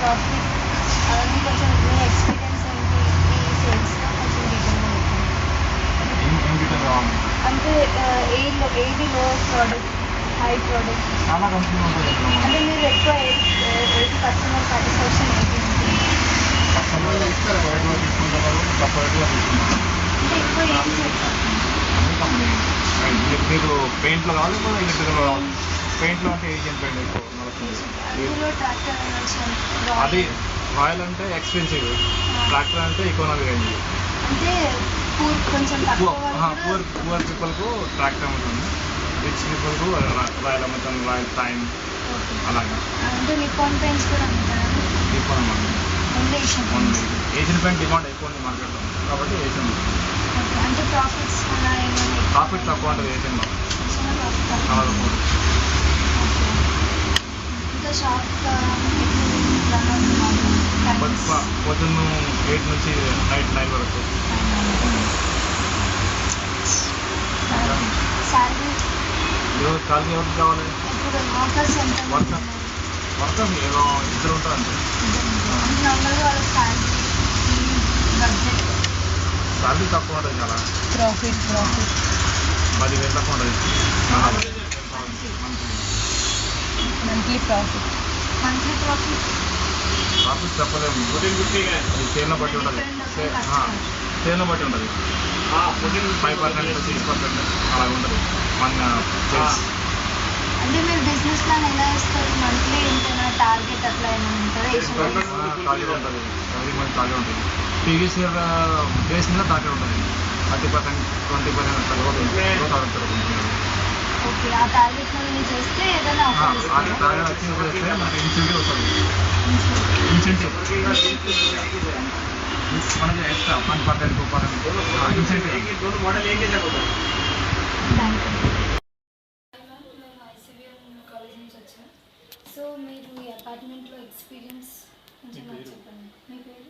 Profit అవన్నీ కొంచెం మీ experience ఏంటి ఈ సేల్స్లో కొంచెం డీటెయిల్గా అంటే ఏది లో ప్రోడక్ట్ హై ప్రోడక్ట్ చాలా కంపెనీ ఉంటుంది. అంటే మీరు ఎక్కువ ఏది కస్టమర్ సాటిస్ఫాక్షన్ ఏంటి ఉంటుంది? కస్టమర్ సపరేట్గా తీసుకుంటారు, సపరేట్గా తీసుకుంటారు. అంటే ఎక్కువ ఏది చేస్తారు? అన్ని కంపెనీ మీకు పెయింట్లో కావాలి, ఎలక్ట్రికల్ కావాలి. పెయింట్లో అంటే ఏజియన్ పెయింట్ ఎక్కువ నడుస్తుంది. అందులో ట్రాక్టర్ అది రాయల్ అంటే ఎక్స్పెన్సివ్, ట్రాక్టర్ అంటే ఎకానమీ రేంజ్. అంటే కొంచెం తక్కువ పూర్ పీపుల్కు ట్రాక్టర్ ఉంటుంది, రిచ్ పీపుల్కు రాయల్ అమ్ముతాం, రాయల్ టైం అలాగా. అంటే నిప్పాన్ పెయింట్స్ కూడా అమ్ముతారా? Nippon only Asian paint demand ఎక్కువ ఉంది మార్కెట్లో, కాబట్టి ఏషియన్. అంటే ప్రాఫిట్స్ అలా ఏమైనా ప్రాఫిట్ తక్కువ ఉంటుంది ఏషియన్లో, చాలా తక్కువ. ఇంకా షాప్ పొద్దున్న 8 నుంచి నైట్ 9 వరకు. శాలరీ ఈరోజు కాల్కి ఎవరికి కావాలి? ఇప్పుడు వర్కర్స్ ఎంత వర్కర్స్ ఏదో ఇద్దరు ఉంటారు అంతే. నార్మల్గా వాళ్ళ శాలరీ బడ్జెట్ శాలరీ తక్కువ ఉంటుంది, చాలా ప్రాఫిట్ 10,000 తక్కువ ఉంటుంది మంత్లీ ప్రాఫిట్ ప్రాఫిట్ చెప్పలేము, సేల్ని బట్టి ఉంటుంది. సేల్ని బట్టి ఉంటుంది, 5% 6% అలా ఉంటుంది మన సేల్స్. అంటే మీరు బిజినెస్ ప్లాన్ ఎలా వేస్తారు? మంత్లీ ఇంతేనా టార్గెట్ అట్లా ఏమైనా ఉంటుందా? టార్గెట్ ఉంటుంది, ఎవ్రీ మంత్ టార్గెట్ ఉంటుంది. ప్రీవియస్ ఇయర్ బేస్ మీద టార్గెట్ ఉంటుంది, 30% 20% అట్లా గ్రోత్ అవుతుంది. ఓకే, ఆ టార్గెట్ మీరు చేస్తే ఏదైనా టార్గెట్ అచీవ్ చేస్తే మనకి ఇన్సెంటివ్ వస్తుంది. ఇన్సెంటివ్ మనకి ఎక్స్ట్రా 1% 2% ఇన్సెంటివ్. సో మీరు ఈ అపార్ట్మెంట్లో ఎక్స్పీరియన్స్ కొంచెం నాకు చెప్పండి. మీ పేరు?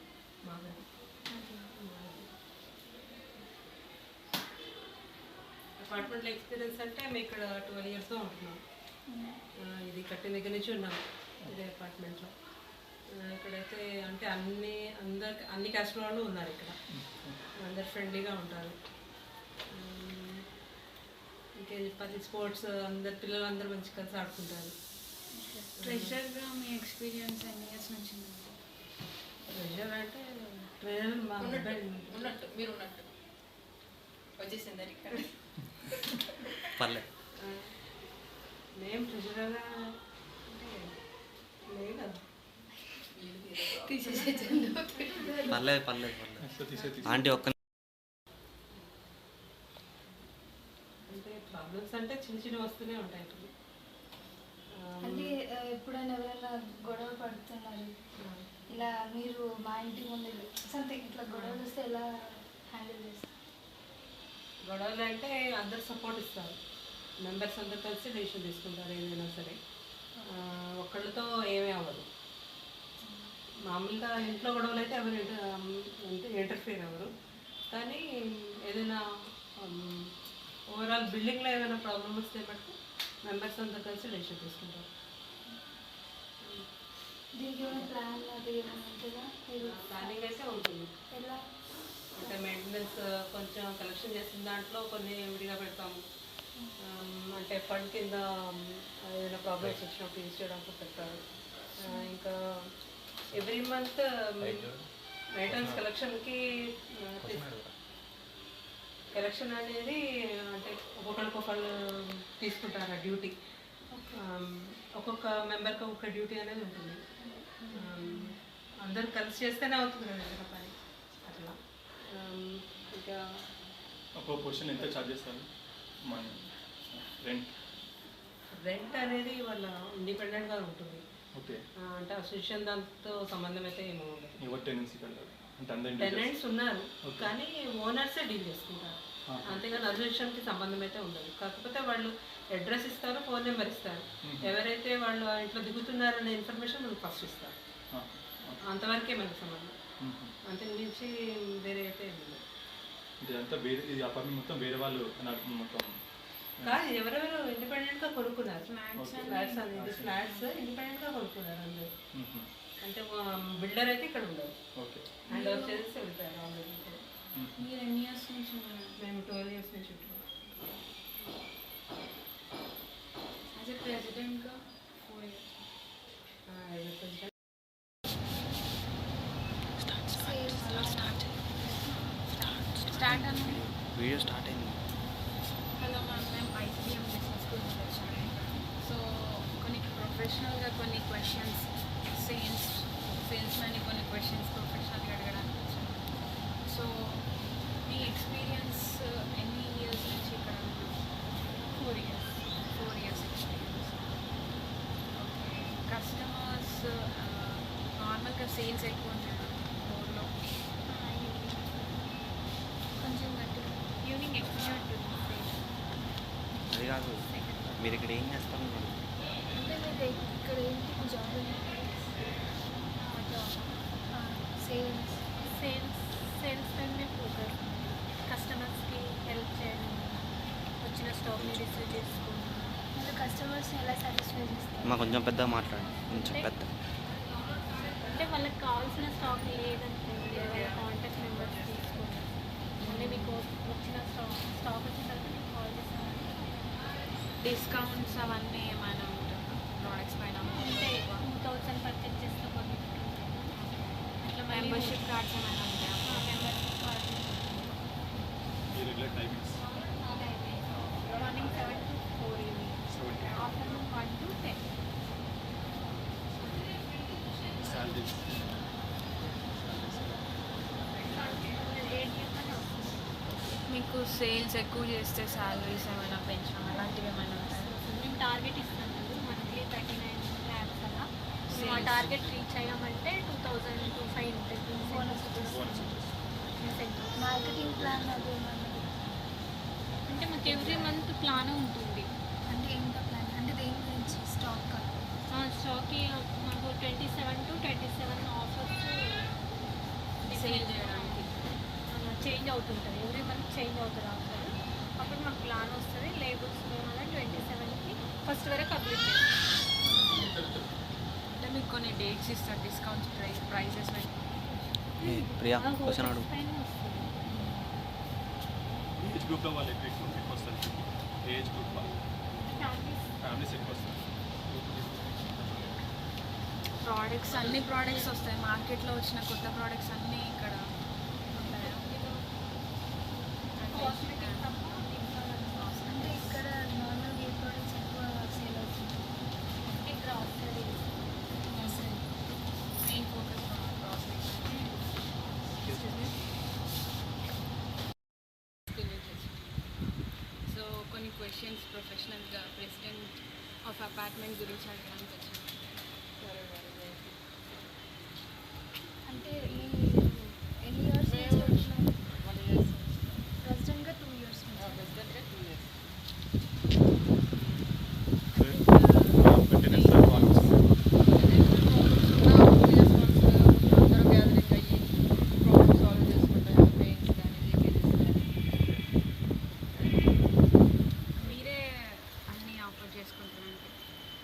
అపార్ట్మెంట్లో ఎక్స్పీరియన్స్ అంటే మేము ఇక్కడ 12 ఇయర్స్గా ఉంటున్నాం. ఇది కట్టిన దగ్గర నుంచి ఉన్నాం ఇదే అపార్ట్మెంట్లో. ఇక్కడైతే అంటే అన్ని క్యాస్ట్ వాళ్ళు ఉన్నారు ఇక్కడ, అందరు ఫ్రెండ్లీగా ఉంటారు. ఇంకా ప్రతి స్పోర్ట్స్ అందరు పిల్లలందరూ మంచి కలిసి ఆడుకుంటారు. ట్రెజర్గా మీ ఎక్స్పీరియన్స్ ఎన్ని ఇయర్స్ నుంచి? ట్రెజర్ అంటే ట్రెజర్ మా ఉన్నట్టు మీరు ఉన్నట్టు వచ్చేసింది ఇక్కడ పర్లేదు. మేము ట్రెజరర్గా అంటే లేదు కదా, పర్లేదు ఆంటీ ఒక్క అంటే ప్రాబ్లమ్స్ అంటే చిన్న వస్తూనే ఉంటాయి. అంటే ఎప్పుడైనా ఎవరైనా గొడవ పడుతున్నారు ఇలా మీరు మా ఇంటి ముందు సంథింగ్ ఇట్లా గొడవలు వస్తే ఎలా హ్యాండిల్ చేస్తారు? గొడవలు అంటే అందరు సపోర్ట్ ఇస్తారు, మెంబర్స్ అందరు కలిసి డెసిషన్ తీసుకుంటారు ఏదైనా సరే. ఒక్కళ్ళతో ఏమీ అవ్వదు. మామూలుగా ఇంట్లో గొడవలు అయితే ఎవరు అంటే ఇంటర్ఫియర్ అవ్వరు. కానీ ఏదైనా ఓవరాల్ బిల్డింగ్లో ఏమైనా ప్రాబ్లమ్ వస్తే మటుకు మెంబర్స్ అంతా కలిసి డెసిషన్ తీసుకుంటారు. దీనికి ఏమైనా ప్లాన్ అది ఏమైనా ఉంటుందా? ప్లానింగ్ అయితే ఉంటుంది. ఎలా అంటే మెయింటెనెన్స్ కొంచెం కలెక్షన్ చేసిన దాంట్లో కొన్ని విడిగా పెడతాము. అంటే ఫండ్ కింద ఏదైనా ప్రాబ్లమ్స్ వచ్చినప్పుడు యూజ్ చేయడానికి పెడతారు. ఇంకా ఎవ్రీ మంత్ మెయింటెనెన్స్ కలెక్షన్ అనేది అంటే ఒక్కొక్కరు తీసుకుంటారు ఆ డ్యూటీ. ఒక్కొక్క మెంబర్కి ఒక్కొక్క డ్యూటీ అనేది ఉంటుంది. అందరు కలిసి చేస్తేనే అవుతుంది కదా పని అట్లా. ఇంకా ఒక్కో పొజిషన్ ఎంత ఛార్జ్ చేస్తారు? మన రెంట్ అనేది వాళ్ళ ఇండిపెండెంట్గా ఉంటుంది. ఓకే, అంటే అసోసియేషన్ దాంతో సంబంధం అయితే ఏమో ఉండదు. టెనెంట్స్ ఉన్నారు కానీ ఓనర్సే డీల్ చేసుకుంటారు, అంతేగాని అసోసియేషన్కి సంబంధం అయితే ఉండదు. కాకపోతే వాళ్ళు అడ్రస్ ఇస్తారు, ఫోన్ నెంబర్ ఇస్తారు. ఎవరైతే వాళ్ళు ఇంట్లో దిగుతున్నారనే ఇన్ఫర్మేషన్ మనకు ఫస్ట్ ఇస్తారు. అంతవరకే మనకు సంబంధం, అంతే నుంచి వేరే అయితే మొత్తం వేరే వాళ్ళు మొత్తం కాదు, ఎవరెవరు ఇండిపెండెంట్గా కొనుక్కున్నారు ఫ్లాట్స్ అనేది, ఫ్లాట్స్ ఇండిపెండెంట్గా కొనుక్కున్నారు అందరూ. అంటే బిల్డర్ అయితే ఇక్కడ ఉండదు, ఓకే. హ్యాండ్ ఓవర్ చేసి వెళ్తారు ఆల్రెడీ. మీరు ఎన్ని ఇయర్స్ నుంచి ఉన్నారు? మేము 12 years నుంచి ఉంటున్నాం. యాజ్ ఎ ప్రెసిడెంట్గా 4 years. స్టార్ట్ అన్న వీడియో స్టార్ట్ అయింది. హలో మ్యామ్, మేము ఐటీఎం బిజినెస్ స్కూల్ నుంచి వచ్చాము. సో కొన్ని ప్రొఫెషనల్గా కొన్ని క్వశ్చన్స్ సేల్స్మెన్ కొన్ని క్వశ్చన్స్ ప్రొఫెషనల్గా అడగడానికి వచ్చాము. సో మీ ఎక్స్పీరియన్స్ ఎన్ని ఇయర్స్ నుంచి ఇక్కడ ఉన్నారు? 4 years ఎక్స్పీరియన్స్. ఓకే. కస్టమర్స్ నార్మల్గా సేల్స్ ఎక్కువ ఉంటారు ఊర్లో? కొంచెం గట్టిగా. ఈవినింగ్ ఎక్కువ ఉంటుంది సేల్స్. అది కాదు, మీరు ఇక్కడ ఏం చేస్తారు మరి? అంటే మీరు ఇక్కడ ఏంటి జాబ్? సేల్స్ టైంలో ఫోకస్, కస్టమర్స్కి హెల్ప్ చేయడం, వచ్చిన స్టాక్ని రిసీవ్ చేసుకోవడం. మీరు కస్టమర్స్ని ఎలా సాటిస్ఫై చేస్తారు? మా కొంచెం పెద్దగా మాట్లాడండి, కొంచెం పెద్ద. అంటే వాళ్ళకి కావాల్సిన స్టాక్ లేదనుకోండి, వాళ్ళ కాంటాక్ట్ నెంబర్స్ తీసుకోండి. అంటే మీకు వచ్చిన స్టాక్ వచ్చిన తర్వాత మీకు కాల్ చేస్తామని. డిస్కౌంట్స్ అవన్నీ ఏమైనా ఉంటుందా ప్రోడక్ట్స్ పైన? అంటే 2000 పర్చేజ్ చేస్తే కొన్ని అట్లా మెంబర్షిప్ కార్డ్స్ ఏమైనా ఉంటాయా? Membership cards me regular timings? Morning 7 to 4 evening, 7 afternoon 1 to 10. Salaries? మీకు సేల్స్ ఎక్కువ చేస్తే శాలరీస్ ఏమైనా పెంచడం అలాంటివి ఏమైనా ఉంటాయి? మేము టార్గెట్ ఇస్తాం కదా, మంత్లీ 39 lakhs అలా. మా టార్గెట్ రీచ్ అయ్యామంటే 2000 to 5 ఉంటుంది. మార్కెటింగ్ ప్లాన్ అది ఏమన్నా? అంటే మాకు ఎవ్రీ మంత్ ప్లాన్ ఉంటుంది. అంటే ఎంత ప్లాన్? అంటే దేని గురించి? స్టాక్ స్టాక్కి మాకు 27 to 27 ఆఫర్స్ సేల్ చేయడానికి చేంజ్ అవుతుంటుంది. ఎవ్రీ మంత్ చేంజ్ అవుతుంది ఆఫర్. అప్పుడు మాకు ప్లాన్ వస్తుంది. లేబుల్స్ మేము అలా 27కి ఫస్ట్ వరకు కంప్లీట్ చేస్తాం. అంటే మీకు కొన్ని డేట్స్ ఇస్తారు, డిస్కౌంట్స్ ప్రైజెస్ ప్రియా క్వశ్చన్ అడుగు. ఏజ్ గ్రూప్లో వాళ్ళు ఎక్కువ వస్తారు. ఏజ్ గ్రూప్ వాళ్ళు ఫ్యామిలీస్ ఎక్కువ వస్తారు. ప్రోడక్ట్స్ అన్ని ప్రోడక్ట్స్ వస్తాయి. మార్కెట్లో వచ్చిన కొత్త ప్రోడక్ట్స్ అన్నీ ఇక్కడ ఉంటాయా? అంటే ఇక్కడ నార్మల్ ఏ ప్రోడక్ట్స్ ఎక్కువ సేల్ అవుతుంది? గ్రాసరీ మెయిన్ ఫోకస్ సో కొన్ని క్వశ్చన్స్ ప్రొఫెషనల్గా ప్రెసిడెంట్ ఆఫ్ అపార్ట్మెంట్ గురించి అడగడానికి వచ్చాను. అంటే మీరు ఎన్ని ఇయర్స్ నుంచి ఉంటున్నారు? ప్రెసిడెంట్గా 2 years నుంచి. మెయింటెనెన్స్ వాళ్ళు వస్తారు. అందరూ గ్యాదరింగ్ అయ్యి ప్రాబ్లమ్ సాల్వ్ చేసుకుంటారు. పెయింట్స్ కానీ లీకేజెస్ కానీ మీరే అన్నీ ఆఫర్ చేసుకుంటారండి?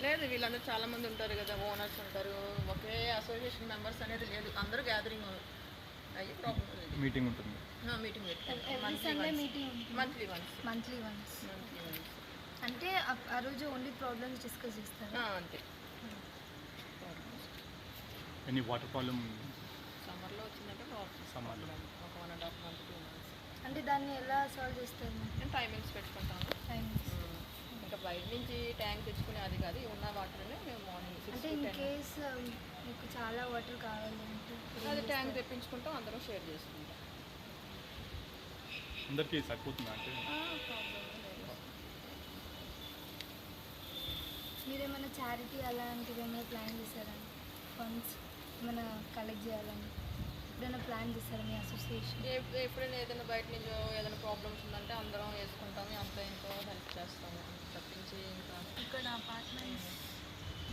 లేదు, వీళ్ళందరూ చాలామంది ఉంటారు కదా, ఓనర్స్ ఉంటారు. ఒకే అసోసియేషన్ మెంబర్స్ అనేది లేదు, అందరూ గ్యాదరింగ్ అయ్యి ప్రాబ్లమ్ మీటింగ్ ఉంటుంది. మీటింగ్ ఎవ్రీ సండే మీటింగ్ ఉంటుంది. Monthly once. Monthly once. అంటే ఆ రోజు ఓన్లీ ప్రాబ్లమ్స్ డిస్కస్ చేస్తారు. అంతే. ఎనీ వాటర్ ప్రాబ్లమ్ సమ్మర్లో వచ్చిందంటే సమ్మర్లో ఒక 1.5 month 2 months అంటే దాన్ని ఎలా సాల్వ్ చేస్తారు? నేను టైమింగ్స్ పెట్టుకుంటాను. టైమింగ్స్ ఇంకా బయట నుంచి ట్యాంక్ తెచ్చుకునే అది కాదు, ఉన్న వాటర్ని మేము మార్నింగ్ 6 అంటే to ఇన్ 10 కేస్ మీకు చాలా వాటర్ కావాలంటే అది ట్యాంక్ తెప్పించుకుంటాం, అందరం షేర్ చేసుకుంటాం. అందరికీ సరిపోతుందా అంటే? మీరేమైనా చారిటీ అలాంటివి ఏమైనా ప్లాన్ చేశారా? ఫండ్స్ ఏమైనా కలెక్ట్ చేయాలని ఎప్పుడైనా ప్లాన్ చేశారా మీ అసోసియేషన్? ఎప్పుడైనా ఏదైనా బయట నుంచి ఏదైనా ప్రాబ్లమ్స్ ఉందంటే అందరం వేసుకుంటాము, అంత ఎంతో హెల్ప్ చేస్తాము. తప్పించి ఇంకా ఇక్కడ అపార్ట్మెంట్స్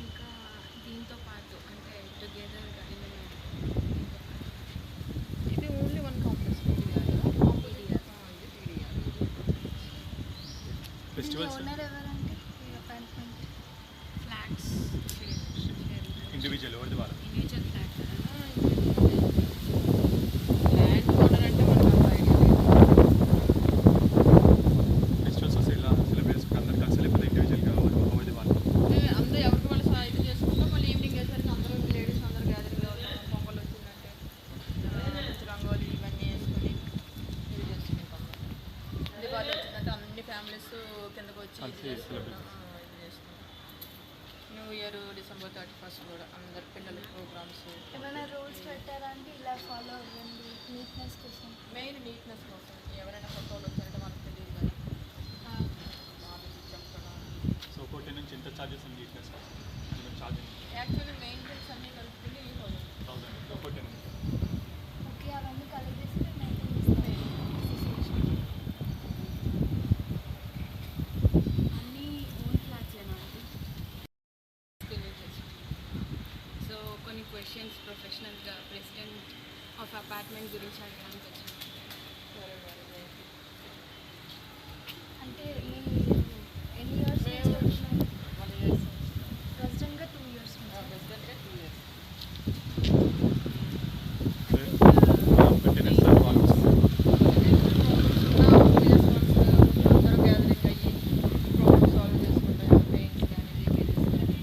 ఇంకా దీంతో పాటు అంటే టుగెదర్గా ఇది only one complex PDR. Festivals owner ఎవరంటే ఈ అపార్ట్మెంట్? ఫ్లాట్స్ ఇండివిజువల్ ఎవరిది వాళ్ళు? Individual flats new year December 31st కూడా అందరు పిల్లలు ప్రోగ్రామ్స్. ఏమైనా రూల్స్ పెట్టారా అంటే ఇలా ఫాలో అవ్వండి నీట్నెస్ కోసం? మెయిన్ నీట్నెస్ కోసం. ఎవరైనా ఫోటోలు వచ్చారంటే మనకు తెలియదు కదా, వాళ్ళకి చెప్పడం. సో 14 నుంచి ఎంత ఛార్జెస్ ఉంది నీట్నెస్ ఛార్జింగ్? యాక్చువల్లీ మెయింటెనెన్స్ అన్నీ కలుపుకుని 1000 14 నుంచి. ఓకే, అవన్నీ కలెక్ట్ చేసి మెయింటైన్ చేస్తారు. అన్నీ ఓన్ ఫ్లాట్సేనా అండి? సో కొన్ని క్వశ్చన్స్ ప్రొఫెషనల్గా ప్రెసిడెంట్ ఆఫ్ అపార్ట్మెంట్ గురించి అడగడానికి వచ్చాను. అంటే మీరు ఎన్ని ఇయర్స్ నుంచి ప్రెసిడెంట్గా 2 ఇయర్స్ ప్రెసిడెంట్గా 2 years. మెయింటెనెన్స్ సార్ వాళ్ళు అందరూ గ్యాదరింగ్ అయ్యి ప్రాబ్లమ్ సాల్వ్ చేసుకుంటారు. పెయింట్స్ కానీ లీకేజెస్ కానీ.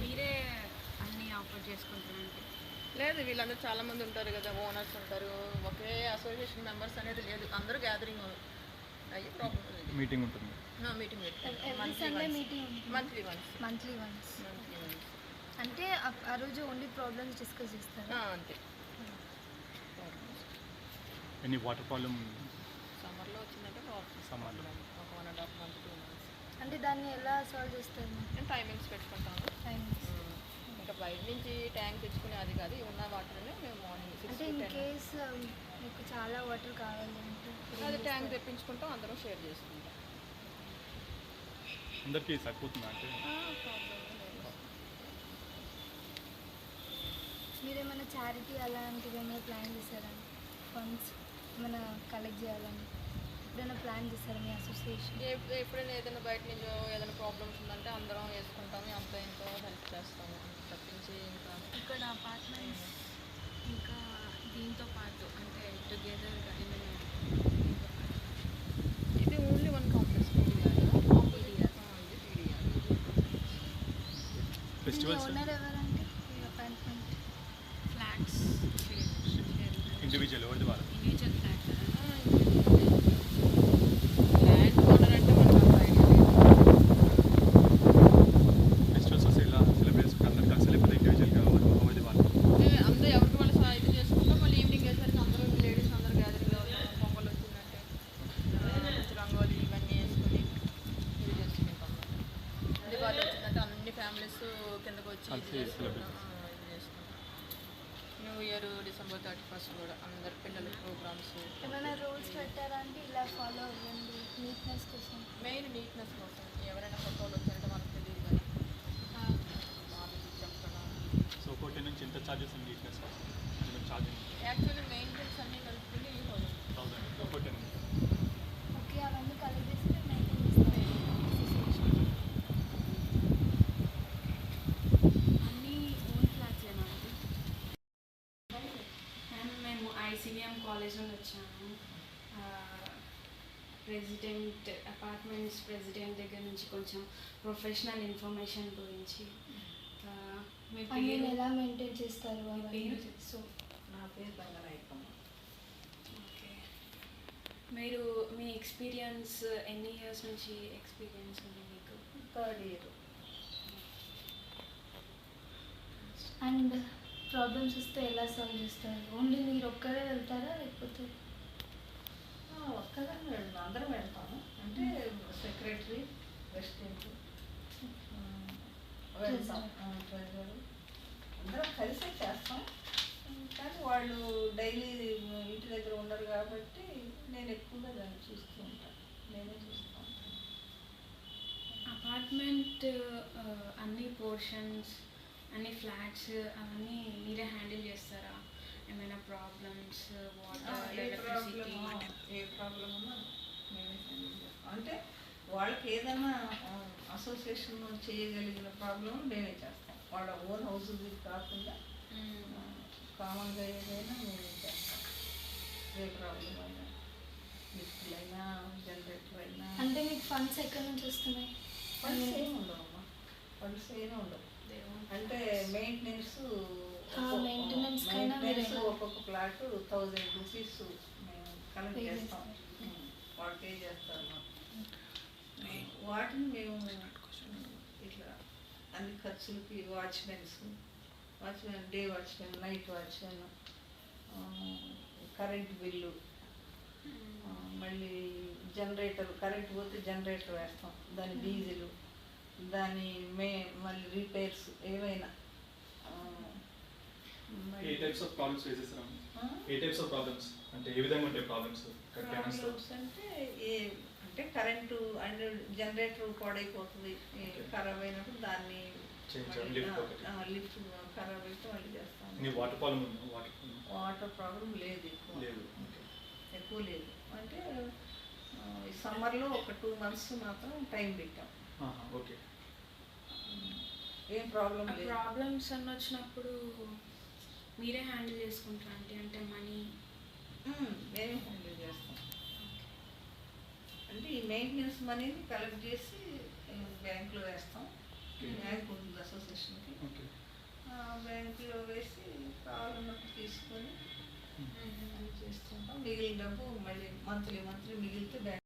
మీరే అన్నీ ఆఫర్ చేసుకుంటారంటే లేదు, వీళ్ళందరూ చాలామంది ఉంటారు కదా, ఓనర్స్ ఉంటారు. ఒకే అసోసియేషన్ మెంబర్స్ అనేది లేదు, అందరూ గ్యాదరింగ్ అయ్యి ప్రాబ్లమ్ మీటింగ్ ఉంటుంది. Meeting every Sunday meeting monthly once. Monthly once. అంటే ఆ రోజు ఓన్లీ ప్రాబ్లమ్స్ డిస్కస్ చేస్తారు. అంతే. ఎన్ని వాటర్ ప్రాబ్లమ్ సమ్మర్లో వచ్చిందంటే సమ్మర్లో ఒక 1.5 month 2 months. అంటే దాన్ని ఎలా సాల్వ్ చేస్తారు? నేను టైమింగ్స్ పెట్టుకుంటాను. టైమింగ్స్ ఇంకా బయట నుంచి ట్యాంక్ తెచ్చుకునే అది కాదు, ఉన్న వాటర్ని మేము మార్నింగ్ 6 అంటే to ఇన్ 10 కేస్ మీకు చాలా వాటర్ కావాలి అంటే అది ట్యాంక్ తెప్పించుకుంటాం, అందరం షేర్ చేసుకుంటాం. అందరికీ సరిపోతుందా అంటే? మీరేమైనా చారిటీ అలాంటివి ఏమైనా ప్లాన్ చేశారా? ఫండ్స్ ఏమైనా కలెక్ట్ చేయాలని ఎప్పుడైనా ప్లాన్ చేశారా మీ అసోసియేషన్? ఎప్పుడైనా ఏదైనా బయట నుంచి ఏదైనా ప్రాబ్లమ్స్ ఉందంటే అందరం వేసుకుంటాము, అంత ఎంతో హెల్ప్ చేస్తాము. తప్పించి ఇంకా ఇక్కడ అపార్ట్మెంట్స్ ఇంకా దీంతో పాటు అంటే టుగెదర్గా ఏమైనా ఇది only one complex festivals owner ఎవరంటే ఈ అపార్ట్మెంట్ ఫ్లాట్స్ ఇండివిజువల్ ఎవరిది వాళ్ళు? ఇండివిజువల్ ఫ్లాట్ ల్యాండ్ ఓనర్ అంటే మనకు అంత ఐడియా లేదు. ఫెస్టివల్స్ వస్తే ఇలా సెలబ్రేట్ అందరు కలిసి లేకపోతే ఇండివిజువల్గా ఎవరిది వాళ్ళు? అందరూ ఎవరికి వాళ్ళు ఇది చేసుకుంటాం. మళ్ళీ ఈవినింగ్ వేసరికి అందరూ లేడీస్ అందరూ గ్యాదరింగ్ అవుతాం. పొంగల్ వచ్చిందంటే రంగోలీ ఇవన్నీ వేసుకొని ఇది చేసుకుంటాం. దివాళీ వచ్చిందంటే అన్ని ఫ్యామిలీస్ కిందకు వచ్చి ఇది చేసుకుంటాం. ఇది చేసుకుంటాం. న్యూ ఇయర్ December 31st కూడా అందరు పిల్లలు ప్రోగ్రామ్స్. ఏమైనా రూల్స్ పెట్టారా అంటే ఇలా ఫాలో అవ్వండి నీట్నెస్ కోసం? మెయిన్ నీట్నెస్ కోసం. ఎవరైనా ఫోటోలు వచ్చారంటే మనకు తెలియదు కదా, వాళ్ళకి చెప్పడం. సో 14 నుంచి ఎంత ఛార్జెస్ ఉంది నీట్నెస్ ఛార్జింగ్? యాక్చువల్లీ మెయింటెనెన్స్ అన్నీ కలుపుకుని 1000 14 నుంచి. ఓకే, అవన్నీ కలెక్ట్ చేసి మెయింటైన్ చేస్తారు. అన్నీ ఓన్ ఫ్లాట్సేనా అండి? మ్యామ్ మేము ICVM కాలేజ్ నుండి వచ్చాము. ప్రెసిడెంట్ అపార్ట్మెంట్స్ ప్రెసిడెంట్ దగ్గర నుంచి కొంచెం ప్రొఫెషనల్ ఇన్ఫర్మేషన్ గురించి మీ అన్నీ పేరు ఎలా మెయింటైన్ చేస్తారు అవన్నీ. పేరు? సో నా పేరు బంగారాయకమ్మ. ఓకే, మీరు మీ ఎక్స్పీరియన్స్ ఎన్ని ఇయర్స్ నుంచి ఎక్స్పీరియన్స్ ఉంది మీకు? 3rd year. అండ్ ప్రాబ్లమ్స్ వస్తే ఎలా సాల్వ్ చేస్తారు? ఓన్లీ మీరు ఒక్కరే వెళ్తారా లేకపోతే? ఒక్కదాన్ని వెళ్ళను, అందరం వెళ్తాము. అంటే సెక్రటరీ, ప్రెసిడెంట్ వెళ్తాం, ట్రెజరర్ అందరం కలిసే చేస్తాం. కానీ వాళ్ళు డైలీ ఇంటి దగ్గర ఉండరు కాబట్టి నేను ఎక్కువగా దాన్ని చూస్తూ ఉంటాను, నేనే చూస్తూ ఉంటాను. అపార్ట్మెంట్ అన్ని పోర్షన్స్ అన్ని ఫ్లాట్స్ అవన్నీ మీరే హ్యాండిల్ చేస్తారా? ఏమైనా ప్రాబ్లమ్స్ వాటర్ ఏ ఎలక్ట్రిసిటీ? ప్రాబ్లం ఉన్నా మేమే హ్యాండిల్ చేస్తాం. అంటే వాళ్ళకి ఏదైనా అసోసియేషన్ చేయగలిగిన ప్రాబ్లం మేమే చేస్తాం. వాళ్ళ ఓన్ హౌస్ కాకుండా కామన్గా ఏదైనా మేమే చేస్తాం. ఏ ప్రాబ్లం అయినా, లిఫ్ట్లైనా, జనరేటర్ అయినా. అంటే మీకు ఫండ్స్ ఎక్కడి నుంచి వస్తున్నాయి? ఫండ్స్ ఏమి ఉండవమ్మా, ఫండ్స్ ఏమీ ఉండవు. అంటే మెయింటెనెన్స్ ఒక్కొక్క ప్లాట్ 1000 రూపీస్ మేము కలెక్ట్ చేస్తాం. వాళ్ళు పే చేస్తారు. వాటిని మేము ఇట్లా అన్ని ఖర్చులకి watchman, day watchman, night watchman, current bill, మళ్ళీ జనరేటర్, కరెంట్ పోతే జనరేటర్ వేస్తాం, దాని డీజిల్, దాని మళ్ళీ రిపేర్స్ ఏవైనా. ఏ టైప్స్ ఆఫ్ ప్రాబ్లమ్స్ ఫేస్ చేస్తారా? ఏ టైప్స్ ఆఫ్ ప్రాబ్లమ్స్ అంటే ఏ విధంగా ఉంటాయి ప్రాబ్లమ్స్? ప్రాబ్లమ్స్ అంటే కరెంటు అండ్ జనరేటర్ పాడైపోతుంది, ఖరాబ్ అయినప్పుడు దాన్ని లిఫ్ట్ ఖరాబ్ అయితే మళ్ళీ చేస్తాం. వాటర్ ప్రాబ్లం వాటర్ ప్రాబ్లం లేదు, ఎక్కువ లేదు. అంటే ఈ సమ్మర్లో ఒక 2 months మాత్రం టైం పెట్టాం. ఓకే. ఏం ప్రాబ్లం లేదు. ప్రాబ్లమ్స్ అన్న వచ్చినప్పుడు మీరే హ్యాండిల్ చేసుకుంటారా అంటే మనీ? మేమే హ్యాండిల్ చేస్తాం. అంటే ఈ మెయింటెనెన్స్ మనీని కలెక్ట్ చేసి బ్యాంకులో వేస్తాం. బ్యాంక్ ఉంది అసోసియేషన్కి, బ్యాంకులో వేసి కావాలన్నప్పుడు తీసుకొని చేస్తుంటాం. మిగిలిన డబ్బు మళ్ళీ మంత్లీ మిగిలితే బ్యాంక్